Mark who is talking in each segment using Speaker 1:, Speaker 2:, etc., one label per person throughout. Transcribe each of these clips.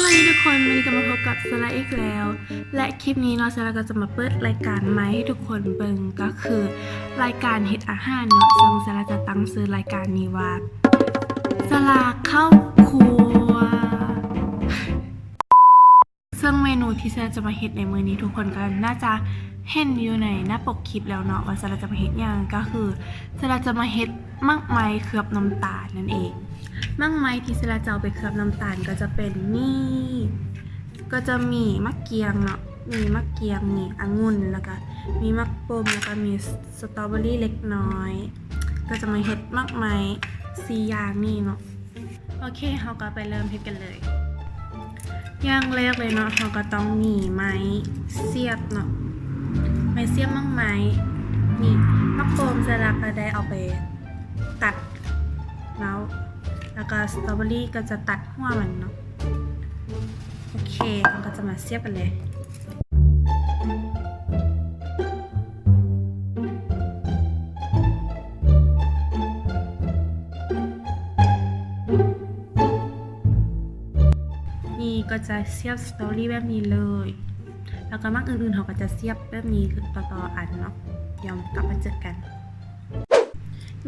Speaker 1: วัสดีทุกคนวันนี้ก็มาพบกับสลาอีกแล้วและคลิปนี้เนาะสลาก็จะมาเปิดรายการใหม่ให้ทุกคนเบิ่งก็คือรายการเฮ็ดอาหารเนาะซึ่งสลาจะตั้งชื่อรายการนี้ว่าสลาเข้าครัวซึ่งเมนูที่สลาจะมาเฮ็ดในมื้อนี้ทุกคนก็น่าจะเห็นอยู่ในหน้าปกคลิปแล้วเนาะว่าสลาจะมาเฮ็ดหยังก็คือสลาจะมาเฮ็ดมักไหมเคลือบน้ำตาลนั่นเองมักไหมที่สลาจะเอาไปเคลือบน้ำตาลก็จะเป็นนี่ก็จะมีมะเกียงเนาะมีมะเกียงมีองุ่นแล้วก็มีมะปมแล้วก็มีสตรอเบอรี่เล็กน้อยก็จะมาเฮ็ดมักไหม4อย่างนี่เนาะโอเคเฮาก็ไปเริ่มเฮ็ดกันเลยอย่างแรกเลยเนาะเฮาก็ต้องมีไม้เสียบเนาะไม้เสียบมักไหมนี่มะปมสลักก็ได้เอาไปตัดแล้วก็สตรอเบอรี่ก็จะตัดหัวมันเนาะโอเคเราก็จะมาเสียบกันเลยนี่ก็จะเสียบสตรอเบอรี่แบบนี้เลยแล้วก็มักอื่นๆเขาก็จะเสียบแบบนี้คือต่อๆอันเนาะเดี๋ยวกลับมาเจอกัน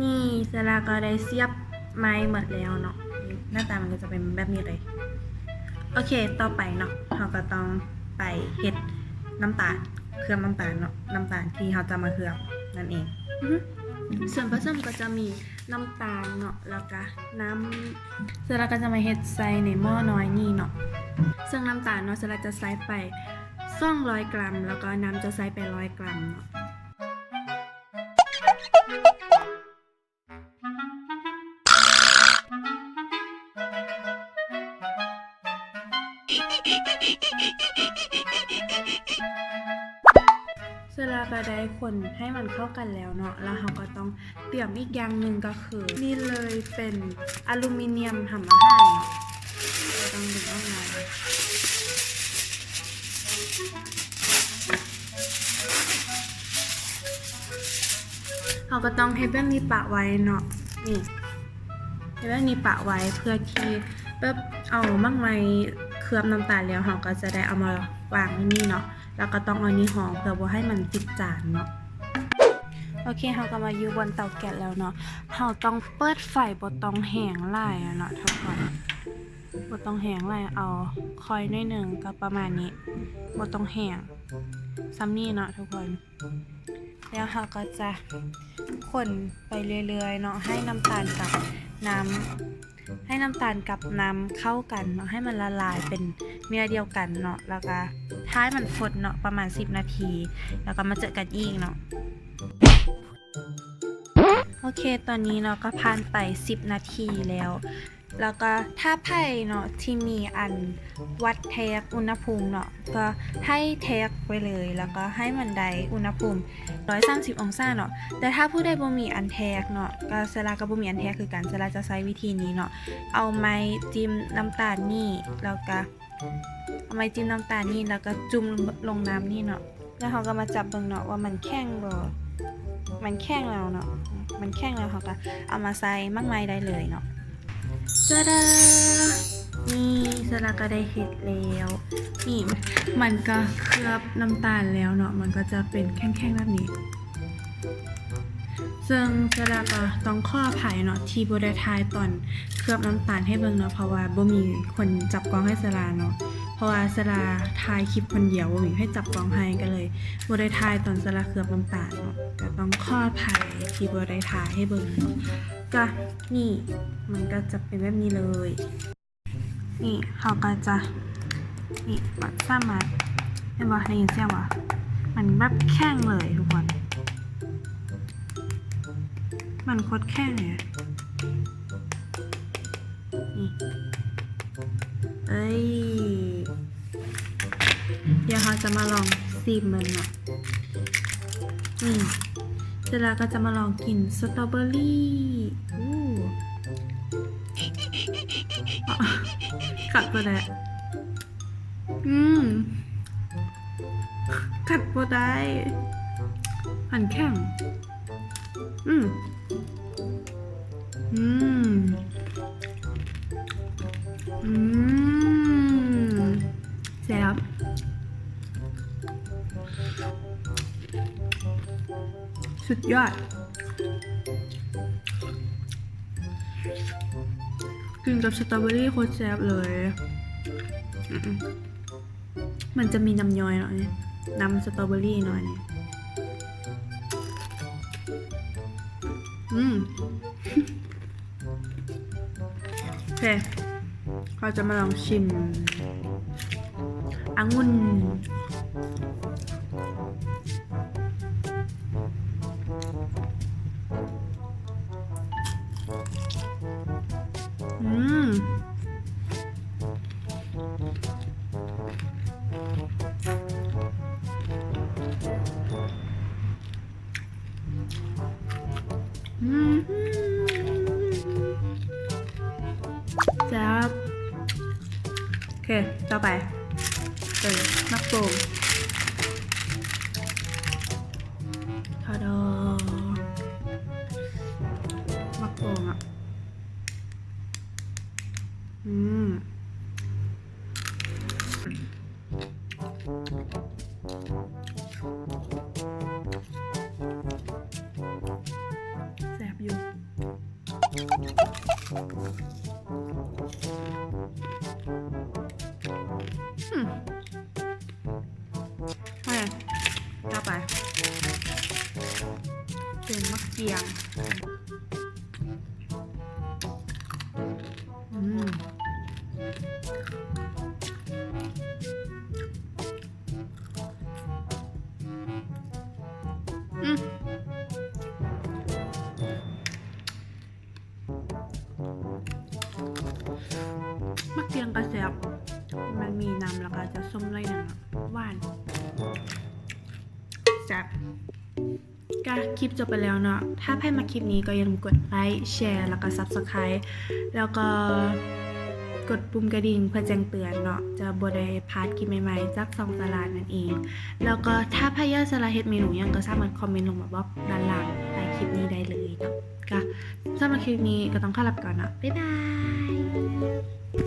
Speaker 1: นี่สลาก็ได้เสียบไม้หมดแล้วเนาะหน้าตามันก็จะเป็นแบบนี้เลยโอเคต่อไปเนาะเราก็ต้องไปเฮ็ดน้ำตาลเคลือบน้ำตาลเนาะน้ำตาลที่เราจะมาเคลือบนั่นเองส่วนผสมก็จะมีน้ำตาลเนาะแล้วก็น้ำสลาก็จะมาเฮ็ดใส่ในหม้อน้อยนี่เนาะซึ่งน้ำตาลเนาะสลาจะใส่ไป200 กรัมแล้วก็น้ำจะใส่ไป100 กรัมเนาะเสร็จแล้วก็ได้คนให้มันเข้ากันแล้วเนาะแล้วเราก็ต้องเตรียมอีกอย่างหนึ่งก็คือนี่เลยเป็นอลูมิเนียมทำอาหารเนาะต้องดึงออกมาเราก็ต้องให้แบบนี้ปะไว้เนาะนี่ให้แบบนี้ปะไว้เพื่อที่แบบเอามักไหมเคลือบน้ำตาลแล้วเราก็จะได้เอามาวางนี่เนาะแล้วก็ต้องเอานี่ห่อเพื่อบ่ให้มันติดจานเนาะโอเคเราก็มาอยู่บนเตาแก๊สแล้วเนาะเราต้องเปิดไฟบ่ต้องแห้งหลายเนาะทุกคนบ่ต้องแห้งหลายเอาคอยนิดนึงก็ประมาณนี้บ่ต้องแห้งซ้ำนี่เนาะทุกคนแล้วเราก็จะคนไปเรื่อยๆเนาะให้น้ำตาลกับน้ำเข้ากันเนาะให้มันละลายเป็นเนื้อเดียวกันเนาะแล้วก็ท้ายมันคนเนาะประมาณ10 นาทีแล้วก็มาเจอกันอีกเนาะโอเคตอนนี้เนาะก็ผ่านไป10 นาทีแล้วก็ถ้าไพ่เนาะที่มีอันวัดแทกอุณหภูมิเนาะก็ให้แทกไปเลยแล้วก็ให้มันได้อุณหภูมิ130 องศาเนาะแต่ถ้าผู้ใดบ่มีอันแทกเนาะก็สลาก็บ่มีอันแทกคือกันสลาจะใช้วิธีนี้เนาะเอาไม้จิ้มน้ำตาลนี่แล้วก็เอาไม้จิ้มน้ำตาลนี่แล้วก็จุ่มลงน้ำนี่เนาะแล้วเขาก็มาจับเบิ่งเนาะว่ามันแข็งบ่มันแข็งแล้วเนาะมันแข็งแล้วเขาก็เอามาใส่มักไหมได้เลยเนาะตาดานี่สลาก็ได้เห็ดแล้วนี่มันก็เคลือบน้ำตาลแล้วเนาะมันก็จะเป็นแข็งๆแบบนี้ซึ่งสลาก็ต้องขออภัยเนาะที่บ่ได้ถ่ายตอนเคลือบน้ำตาลให้เบิ่งเนาะเพราะว่าบ่มีคนจับกล้องให้สลาเนาะเพราะว่าสลาถ่ายคลิปคนเดียวบ่มีให้จับกล้องให้ก็เลยบ่ได้ถ่ายตอนสลาเคลือบน้ำตาลเนาะก็ต้องขออภัยที่บ่ได้ถ่ายให้เบิ่งเนาะก็นี่มันก็จะเป็นแบบนี้เลยนี่เขาก็จะนี่มันสามารถเห็นบ่ได้ยินเสียงบ่มันแบบแข็งเลยทุกคนมันโคตรแข็งเลยนี่เอ้ยเดี๋ยวเขาจะมาลองซีมมันเนาะนี่เสร็จแล้วก็จะมาลองกินสตรอเบอรี่กัดบ่ได้กัดบ่ได้มันแข็งอืม สุดยอดกินกับสตรอเบอรี่โคตรแซ่บเลยมันจะมีน้ำย้อยหน่อยน้ำสตรอเบอรี่หน่อยโอเคเราจะมาลองชิมองุ่นจ้าโอเคต่อไปมักโป่งทอดอมักโป่งอ่ะแซ่บอยู่โอเคต่อไปเป็นมะเกียงมะเกียงกระแซบมันมีน้ำแล้วก็จะส้มเลยนะหวานแซ่บก็คลิปจบไปแล้วเนาะถ้าใครมาคลิปนี้ก็อย่าลืมกดไลค์แชร์แล้วก็ Subscribe แล้วก็กดปุ่มกระดิ่งเพื่อแจ้งเตือนเนาะจะบ่ได้พลาดคลิปใหม่ๆจากช่องตลาดนั่นเองแล้วก็ถ้าใครอยากจะเฮ็ดเมนูหยังก็สามารถคอมเมนต์ลงมาบอกด้านล่างใต้คลิปนี้ได้เลยเนาะก็สำหรับคลิปนี้ก็ต้องขอลาไปก่อนเนาะบ๊ายบาย